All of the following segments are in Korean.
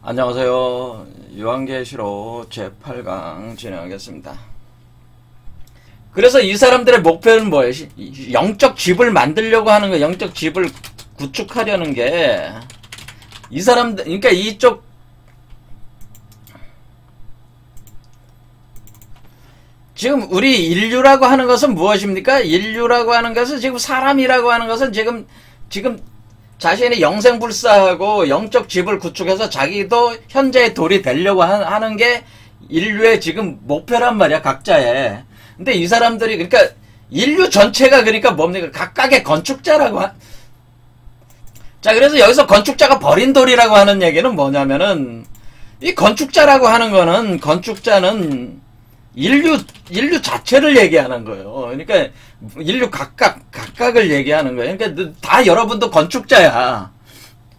안녕하세요. 요한계시록 제8강 진행하겠습니다. 그래서 이 사람들의 목표는 뭐예요? 영적 집을 만들려고 하는 거, 영적 집을 구축하려는 게, 이 사람들, 그러니까 이쪽, 지금 우리 인류라고 하는 것은 무엇입니까? 인류라고 하는 것은 지금 사람이라고 하는 것은 지금 자신이 영생불사하고 영적 집을 구축해서 자기도 현재의 돌이 되려고 하는 게 인류의 지금 목표란 말이야, 각자의. 근데 이 사람들이, 그러니까 인류 전체가 그러니까 뭡니까? 각각의 건축자라고 자, 그래서 여기서 건축자가 버린 돌이라고 하는 얘기는 뭐냐면은, 이 건축자라고 하는 거는, 건축자는 인류 자체를 얘기하는 거예요. 그러니까 인류 각각을 얘기하는 거예요. 그러니까 다 여러분도 건축자야.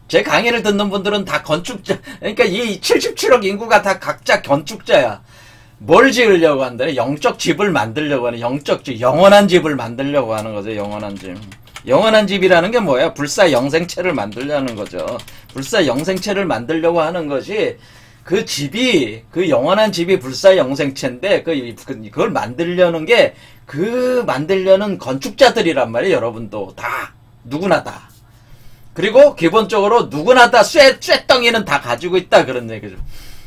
제 강의를 듣는 분들은 다 건축자. 그러니까 이 77억 인구가 다 각자 건축자야. 뭘 지으려고 한다? 영적 집을 만들려고 하는, 영적 집, 영원한 집을 만들려고 하는 거죠. 영원한 집. 영원한 집이라는 게 뭐야? 불사 영생체를 만들려는 거죠. 불사 영생체를 만들려고 하는 것이, 그 집이, 그 영원한 집이 불사 영생체인데, 그걸 만들려는 게, 만들려는 건축자들이란 말이에요, 여러분도. 다. 누구나 다. 그리고 기본적으로 누구나 다 쇠덩이는 다 가지고 있다, 그런 얘기죠.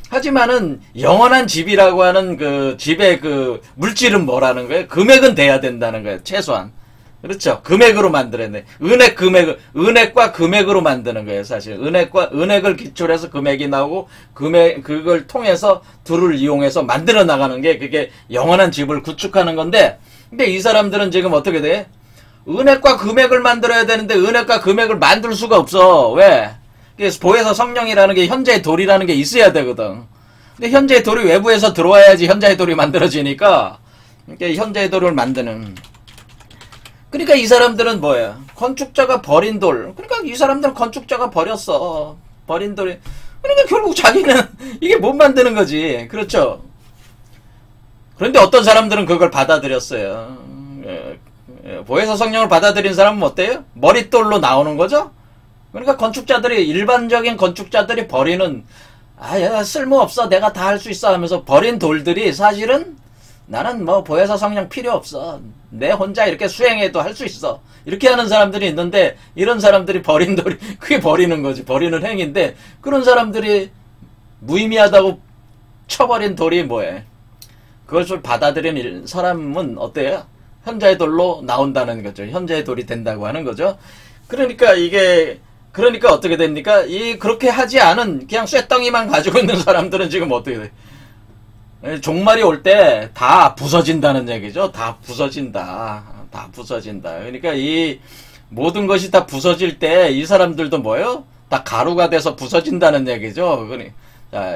하지만은, 영원한 집이라고 하는 그 집의 그 물질은 뭐라는 거예요? 금액은 돼야 된다는 거예요, 최소한. 그렇죠. 금액으로 만들어야 돼. 은액과 금액으로 만드는 거예요, 사실. 은액을 기초로 해서 금액이 나오고, 그걸 통해서 둘을 이용해서 만들어 나가는 게 그게 영원한 집을 구축하는 건데, 근데 이 사람들은 지금 어떻게 돼? 은액과 금액을 만들어야 되는데, 은액과 금액을 만들 수가 없어. 왜? 보혜사 성령이라는 게 현재의 돌이라는 게 있어야 되거든. 근데 현재의 돌이 외부에서 들어와야지 현재의 돌이 만들어지니까, 현재의 돌을 만드는. 그러니까 이 사람들은 뭐야? 건축자가 버린 돌. 그러니까 이 사람들은 건축자가 버렸어. 버린 돌이. 그러니까 결국 자기는 이게 못 만드는 거지. 그렇죠? 그런데 어떤 사람들은 그걸 받아들였어요. 보혜사 성령을 받아들인 사람은 어때요? 머릿돌로 나오는 거죠? 그러니까 일반적인 건축자들이 버리는, 야, 쓸모없어. 내가 다 할 수 있어 하면서 버린 돌들이 사실은 나는 뭐 보혜사 성령 필요 없어. 내 혼자 이렇게 수행해도 할 수 있어. 이렇게 하는 사람들이 있는데, 이런 사람들이 버린 돌이, 그게 버리는 거지. 버리는 행위인데, 그런 사람들이 무의미하다고 쳐버린 돌이 뭐해? 그것을 받아들인 사람은 어때요? 현자의 돌로 나온다는 거죠. 현자의 돌이 된다고 하는 거죠. 그러니까 어떻게 됩니까? 그렇게 하지 않은, 그냥 쇠덩이만 가지고 있는 사람들은 지금 어떻게 돼? 종말이 올 때 다 부서진다는 얘기죠. 다 부서진다. 다 부서진다. 그러니까 이 모든 것이 다 부서질 때 이 사람들도 뭐예요? 다 가루가 돼서 부서진다는 얘기죠.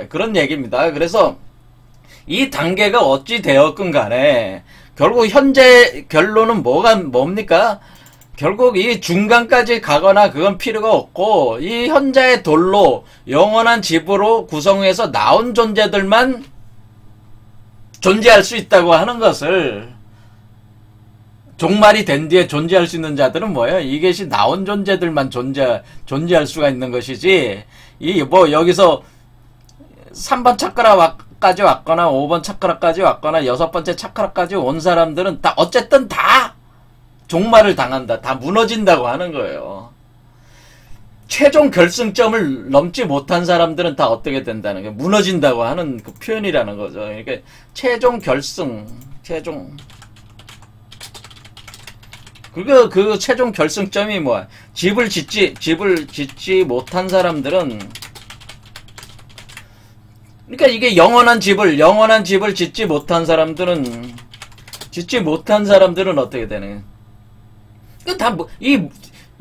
그런 얘기입니다. 그래서 이 단계가 어찌 되었건 간에 결국 현재 결론은 뭡니까? 결국 이 중간까지 가거나 그건 필요가 없고, 이 현재의 돌로 영원한 집으로 구성해서 나온 존재들만 존재할 수 있다고 하는 것을, 종말이 된 뒤에 존재할 수 있는 자들은 뭐예요? 이것이 나온 존재들만 존재할 수가 있는 것이지, 여기서 3번 차크라까지 왔거나 5번 차크라까지 왔거나 6번째 차크라까지 온 사람들은 어쨌든 다 종말을 당한다. 다 무너진다고 하는 거예요. 최종 결승점을 넘지 못한 사람들은 다 어떻게 된다는 게 무너진다고 하는 그 표현이라는 거죠. 그러니까 최종 그 최종 결승점이 뭐야? 집을 짓지 못한 사람들은, 그러니까 이게 영원한 집을 짓지 못한 사람들은 어떻게 되는?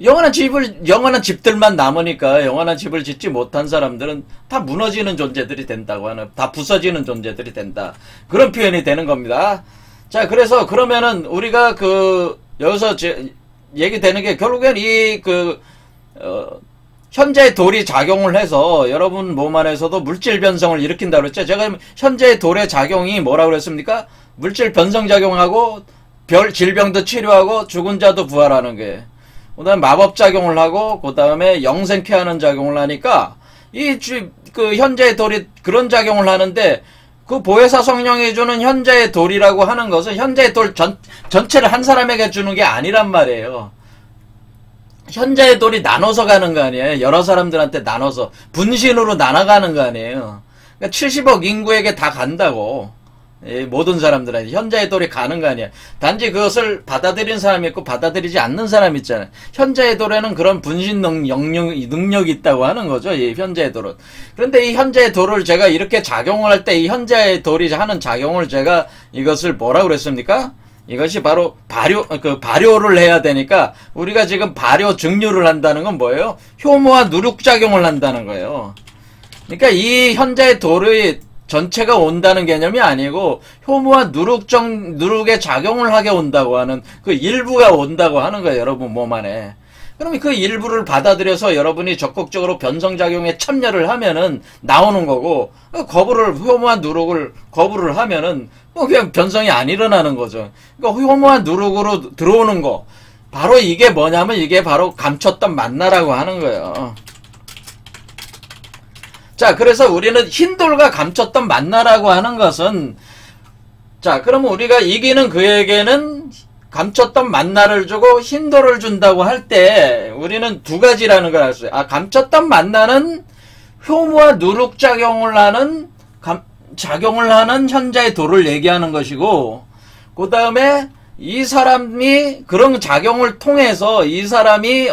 영원한 집들만 남으니까, 영원한 집을 짓지 못한 사람들은 다 무너지는 존재들이 된다고 하는, 다 부서지는 존재들이 된다. 그런 표현이 되는 겁니다. 자, 그래서 그러면은 우리가 여기서 얘기되는 게 결국엔 현재의 돌이 작용을 해서 여러분 몸 안에서도 물질 변성을 일으킨다고 그랬죠. 제가 현재의 돌의 작용이 뭐라고 그랬습니까? 물질 변성 작용하고 질병도 치료하고 죽은 자도 부활하는 게, 그 다음에 마법 작용을 하고, 그 다음에 영생케 하는 작용을 하니까, 그 현재의 돌이 그런 작용을 하는데, 그 보혜사 성령이 주는 현재의 돌이라고 하는 것은 현재의 돌 전체를 한 사람에게 주는 게 아니란 말이에요. 현재의 돌이 나눠서 가는 거 아니에요. 여러 사람들한테 나눠서 분신으로 나눠가는 거 아니에요. 그러니까 70억 인구에게 다 간다고. 모든 사람들한테 현재의 돌이 가는 거 아니야. 단지 그것을 받아들인 사람이 있고 받아들이지 않는 사람이 있잖아요. 현재의 돌에는 그런 분신 능력이 있다고 하는 거죠. 이 현재의 돌은. 그런데 이 현재의 돌을 제가 이렇게 작용을 할 때 이 현재의 돌이 하는 작용을 제가 이것을 뭐라고 그랬습니까? 이것이 바로 발효를 해야 되니까 우리가 지금 발효 증류를 한다는 건 뭐예요? 효모와 누룩작용을 한다는 거예요. 그러니까 이 현재의 돌의 전체가 온다는 개념이 아니고 효모와 누룩의 작용을 하게 온다고 하는 그 일부가 온다고 하는 거예요. 여러분 몸 안에. 그러면 그 일부를 받아들여서 여러분이 적극적으로 변성작용에 참여를 하면은 나오는 거고, 효모와 누룩을 거부를 하면은 그냥 변성이 안 일어나는 거죠. 그러니까 효모와 누룩으로 들어오는 거, 바로 이게 뭐냐면 이게 바로 감췄던 만나라고 하는 거예요. 자, 그래서 우리는 흰돌과 감췄던 만나라고 하는 것은, 자, 그러면 우리가 이기는 그에게는 감췄던 만나를 주고 흰돌을 준다고 할 때 우리는 두 가지라는 걸 알 수 있어요. 감췄던 만나는 효모와 누룩 작용을 하는 현자의 돌을 얘기하는 것이고, 그 다음에 이 사람이 그런 작용을 통해서 이 사람이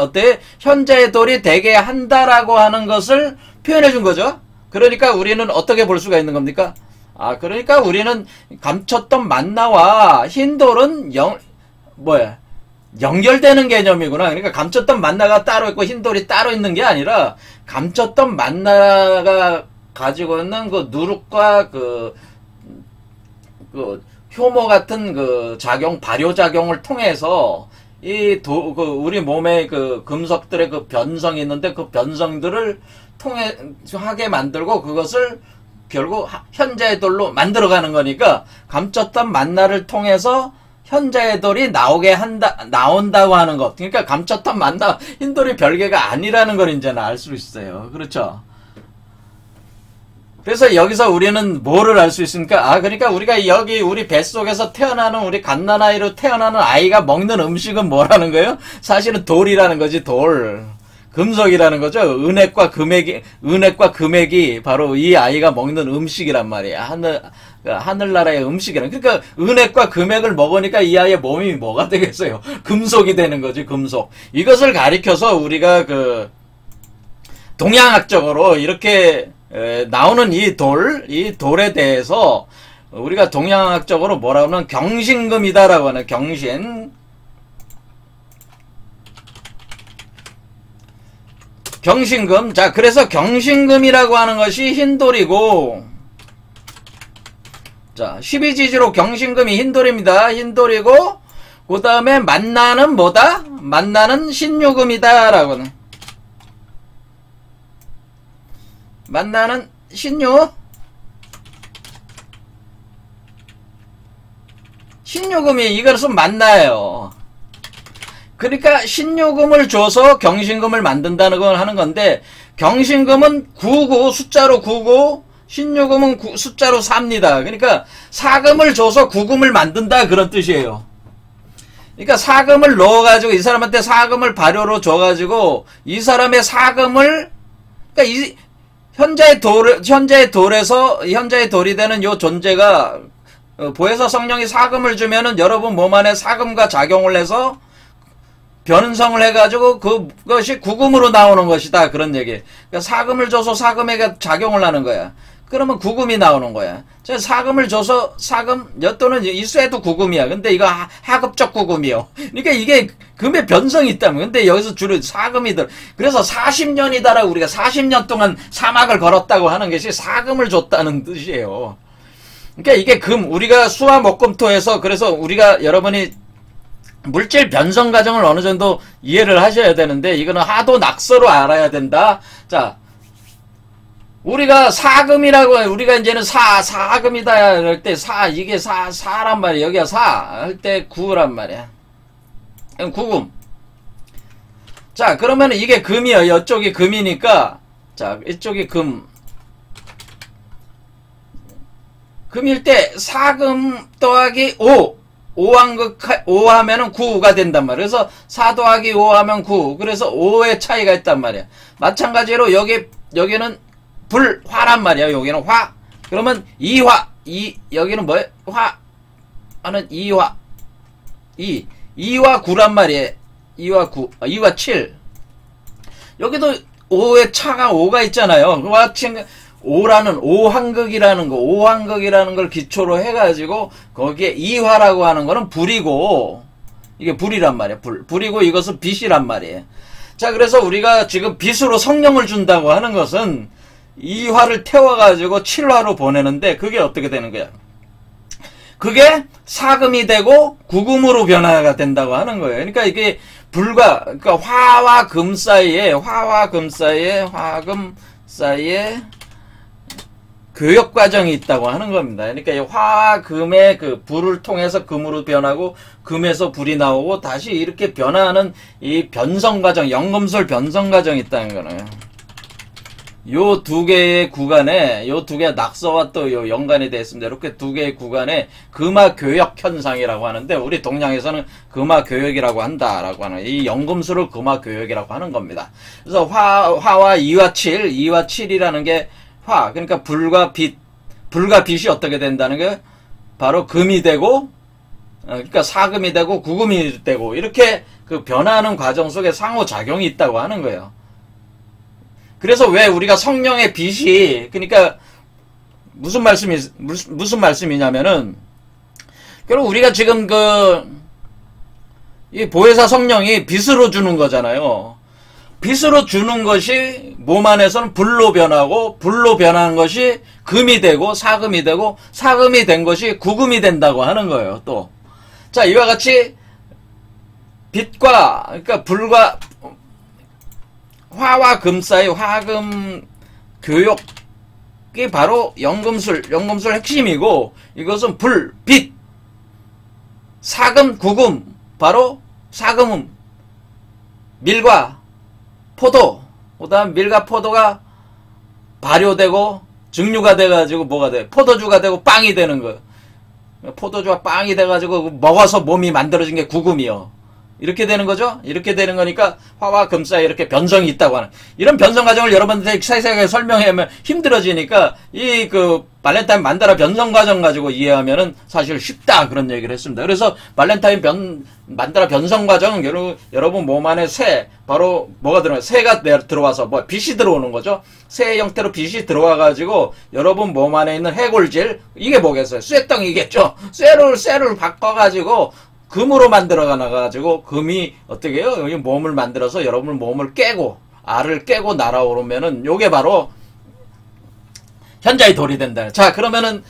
현자의 돌이 되게 한다라고 하는 것을 표현해 준 거죠. 그러니까 우리는 어떻게 볼 수가 있는 겁니까? 그러니까 우리는 감췄던 만나와 흰돌은 연결되는 개념이구나. 그러니까 감췄던 만나가 따로 있고 흰돌이 따로 있는 게 아니라, 감췄던 만나가 가지고 있는 그 누룩과 그 효모 같은 그 발효작용을 통해서 우리 몸에 그 금속들의 그 변성이 있는데 그 변성들을 하게 만들고 그것을 결국 현자의 돌로 만들어가는 거니까, 감췄던 만나를 통해서 현자의 돌이 나온다고 하는 것. 그러니까 감췄던 만나, 흰돌이 별개가 아니라는 걸 이제는 알 수 있어요. 그렇죠? 그래서 여기서 우리는 뭐를 알 수 있습니까? 그러니까 우리가 여기 우리 뱃속에서 태어나는 우리 갓난아이로 태어나는 아이가 먹는 음식은 뭐라는 거예요? 사실은 돌이라는 거지, 돌. 금속이라는 거죠. 은액과 금액이 바로 이 아이가 먹는 음식이란 말이야. 하늘나라의 음식이란. 그러니까 은액과 금액을 먹으니까 이 아이의 몸이 뭐가 되겠어요? 금속이 되는 거지, 금속. 이것을 가리켜서 우리가 동양학적으로 이렇게 나오는 이 돌에 대해서 우리가 동양학적으로 뭐라고 하면 경신금이다라고 하는, 경신금. 자, 그래서 경신금이라고 하는 것이 흰돌이고, 자, 12지지로 경신금이 흰돌입니다. 흰돌이고, 그 다음에 만나는 뭐다? 만나는 신유금이다 라고는. 만나는 신유금이 이것은 만나예요. 그러니까 신유금을 줘서 경신금을 만든다는 걸 하는 건데, 경신금은 99, 숫자로 99, 신유금은 숫자로 4입니다. 그러니까 사금을 줘서 구금을 만든다, 그런 뜻이에요. 그러니까 사금을 넣어가지고 이 사람한테 사금을 발효로 줘가지고 이 사람의 사금을, 그러니까 현자의 돌이 되는 요 존재가, 보혜사 성령이 사금을 주면은 여러분 몸 안에 사금과 작용을 해서 변성을 해가지고 그것이 구금으로 나오는 것이다, 그런 얘기. 그러니까 사금을 줘서 사금에게 작용을 하는 거야. 그러면 구금이 나오는 거야. 사금을 줘서 또는 이수에도 구금이야. 근데 이거 하급적 구금이요. 그러니까 이게 금의 변성이 있다면. 근데 여기서 주로 사금이들. 그래서 40년이다라고 우리가 40년 동안 사막을 걸었다고 하는 것이 사금을 줬다는 뜻이에요. 그러니까 이게 우리가 수화 목금토에서, 그래서 우리가 여러분이 물질 변성 과정을 어느 정도 이해를 하셔야 되는데, 이거는 하도 낙서로 알아야 된다. 자, 우리가 사금이라고, 우리가 이제는 사금이다 할 때, 이게 사란 말이야. 여기가 할 때 구란 말이야. 구금. 자, 그러면 이게 금이야. 이쪽이 금이니까, 자, 이쪽이 금. 금일 때 4금 더하기 5. 5 하면은 9가 된단 말이야. 그래서 4 더하기 5 하면 9. 그래서 5의 차이가 있단 말이야. 마찬가지로 여기는 화란 말이야. 여기는 화. 그러면 2화. 여기는 뭐야? 화는 2화. 2와 9란 말이에요. 2와 9. 2와 7. 여기도 5의 차가 5가 있잖아요. 그와 5한극이라는 걸 기초로 해가지고 거기에 2화라고 하는 거는 불이고, 이게 불이란 말이에요. 불이고 이것은 빛이란 말이에요. 자, 그래서 우리가 지금 빛으로 성령을 준다고 하는 것은 2화를 태워가지고 7화로 보내는데 그게 어떻게 되는 거야? 그게 4금이 되고 9금으로 변화가 된다고 하는 거예요. 그러니까 이게 그러니까 화와 금 사이에 교역 과정이 있다고 하는 겁니다. 그러니까 이 화와 금의 그 불을 통해서 금으로 변하고 금에서 불이 나오고 다시 이렇게 변화하는 이 변성 과정, 연금술 변성 과정이 있다는 거네요. 요 두 개의 구간에, 요 두 개의 낙서와 또 요 연관이 되어 있습니다. 이렇게 두 개의 구간에 금화 교역 현상이라고 하는데, 우리 동양에서는 금화 교역이라고 한다라고 하는, 이 연금술을 금화 교역이라고 하는 겁니다. 그래서 화와 2와 7이라는 게 화, 그러니까 불과 빛이 어떻게 된다는 게 바로 금이 되고, 그러니까 4금이 되고 9금이 되고, 이렇게 그 변화하는 과정 속에 상호작용이 있다고 하는 거예요. 그래서 왜 우리가 성령의 빛이, 그러니까 무슨 말씀이냐면은, 결국 우리가 지금 이 보혜사 성령이 빛으로 주는 거잖아요. 빛으로 주는 것이 몸 안에서는 불로 변하고, 불로 변하는 것이 금이 되고 4금이 되고, 4금이 된 것이 9금이 된다고 하는 거예요. 또 자, 이와 같이 빛과, 그러니까 불과 화와 금 사이 화금 교역이 바로 연금술 핵심이고, 이것은 불, 빛, 4금, 9금, 바로 4금은 밀과 포도, 그 다음 밀과 포도가 발효되고 증류가 돼가지고 뭐가 돼? 포도주가 되고 빵이 되는 거예요. 포도주가 빵이 돼가지고 먹어서 몸이 만들어진 게 9금이요. 이렇게 되는 거죠? 이렇게 되는 거니까 화와 금 사이에 이렇게 변성이 있다고 하는, 이런 변성 과정을 여러분들이 세세하게 설명하면 힘들어지니까 이 발렌타인 만다라 변성 과정 가지고 이해하면은 사실 쉽다, 그런 얘기를 했습니다. 그래서 발렌타인 만다라 변성 과정, 여러분 몸 안에 바로 뭐가 들어가요? 새가 들어와서 빛이 들어오는 거죠. 새의 형태로 빛이 들어와 가지고 여러분 몸 안에 있는 해골질, 이게 뭐겠어요? 쇠덩이겠죠. 쇠를 바꿔 가지고 금으로 만들어 나가지고, 금이 어떻게 해요? 여기 몸을 만들어서 여러분 몸을 깨고, 알을 깨고 날아오르면은 요게 바로 현자의 돌이 된다. 자, 그러면은,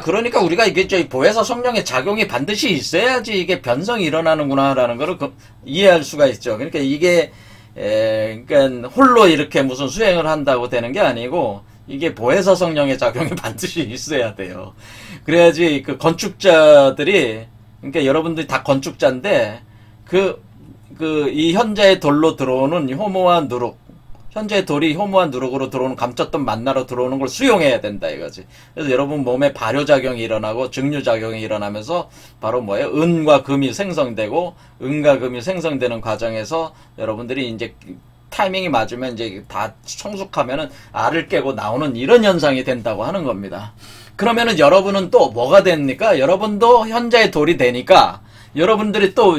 그러니까 우리가 이게 보혜사 성령의 작용이 반드시 있어야지 이게 변성이 일어나는구나라는 거를 이해할 수가 있죠. 그러니까 이게, 그러니까 홀로 이렇게 무슨 수행을 한다고 되는 게 아니고, 이게 보혜사 성령의 작용이 반드시 있어야 돼요. 그래야지 건축자들이, 그러니까 여러분들이 다 건축자인데, 이 현자의 돌로 들어오는 효모와 누룩, 현재의 돌이 효모와 누룩으로 들어오는 감췄던 만나로 들어오는 걸 수용해야 된다 이거지. 그래서 여러분 몸에 발효작용이 일어나고 증류작용이 일어나면서 바로 뭐예요? 은과 금이 생성되고, 은과 금이 생성되는 과정에서 여러분들이 이제 타이밍이 맞으면 이제 다 성숙하면은 알을 깨고 나오는 이런 현상이 된다고 하는 겁니다. 그러면은 여러분은 또 뭐가 됩니까? 여러분도 현자의 돌이 되니까 여러분들은 또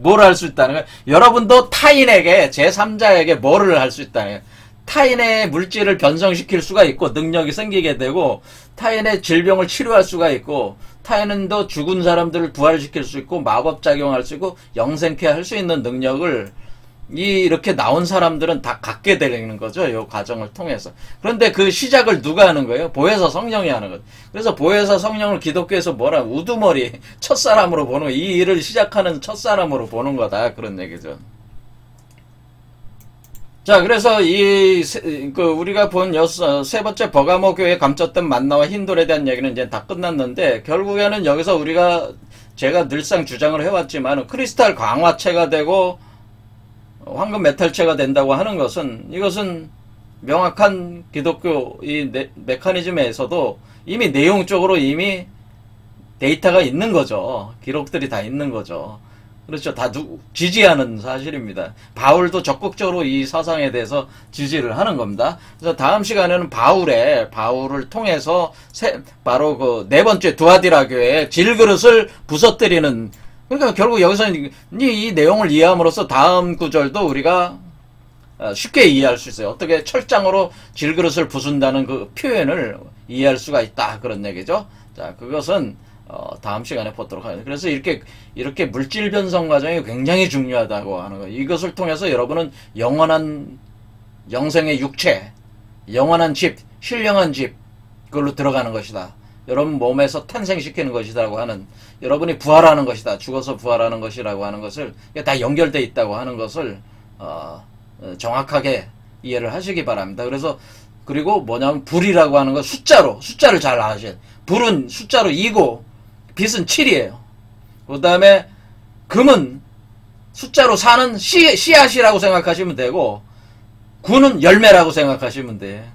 뭘 할 수 있다는 거예요? 여러분도 타인에게, 제3자에게 뭐를 할 수 있다는 거예요? 타인의 물질을 변성시킬 수가 있고 능력이 생기게 되고, 타인의 질병을 치료할 수가 있고, 타인도 죽은 사람들을 부활시킬 수 있고, 마법 작용할 수 있고, 영생케 할 수 있는 능력을 이렇게 나온 사람들은 다 갖게 되는 거죠. 이 과정을 통해서. 그런데 그 시작을 누가 하는 거예요? 보혜사 성령이 하는 거죠. 그래서 보혜사 성령을 기독교에서 우두머리, 첫사람으로 보는, 이 일을 시작하는 첫사람으로 보는 거다, 그런 얘기죠. 자, 그래서 우리가 본 세 번째 버가모 교회에 감췄던 만나와 흰돌에 대한 얘기는 이제 다 끝났는데, 결국에는 여기서 제가 늘상 주장을 해왔지만, 크리스탈 강화체가 되고 황금 메탈체가 된다고 하는 것은, 이것은 명확한 기독교 이 메커니즘에서도 이미 내용적으로 이미 데이터가 있는 거죠. 기록들이 다 있는 거죠. 그렇죠. 다 지지하는 사실입니다. 바울도 적극적으로 이 사상에 대해서 지지를 하는 겁니다. 그래서 다음 시간에는 바울을 통해서 바로 그 네 번째 두아디라 교회의 질그릇을 부서뜨리는, 그러니까 결국 여기서 이 내용을 이해함으로써 다음 구절도 우리가 쉽게 이해할 수 있어요. 어떻게 철장으로 질그릇을 부순다는 그 표현을 이해할 수가 있다. 그런 얘기죠. 자, 그것은 다음 시간에 보도록 하겠습니다. 그래서 이렇게 물질 변성 과정이 굉장히 중요하다고 하는 거예요. 이것을 통해서 여러분은 영원한 영생의 육체, 영원한 집, 신령한 집, 그걸로 들어가는 것이다. 여러분 몸에서 탄생시키는 것이라고 하는, 여러분이 부활하는 것이다. 죽어서 부활하는 것이라고 하는 것을, 다 연결되어 있다고 하는 것을 정확하게 이해를 하시기 바랍니다. 그리고 뭐냐면 불이라고 하는 건 숫자를 잘 아셔야 돼요. 불은 숫자로 2고 빛은 7이에요. 그 다음에 금은 숫자로 4는 씨앗이라고 생각하시면 되고, 9는 열매라고 생각하시면 돼.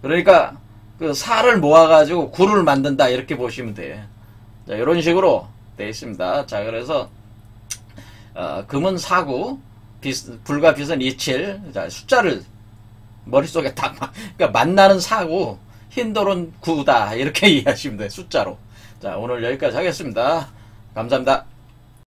그러니까 그 4를 모아가지고 9를 만든다, 이렇게 보시면 돼. 자, 이런 식으로 되어 있습니다. 자, 그래서 금은 4구, 불과 빛은 27. 자, 숫자를 머릿속에 그러니까 만나는 4구, 흰돌은 9다, 이렇게 이해하시면 돼요. 숫자로. 자, 오늘 여기까지 하겠습니다. 감사합니다.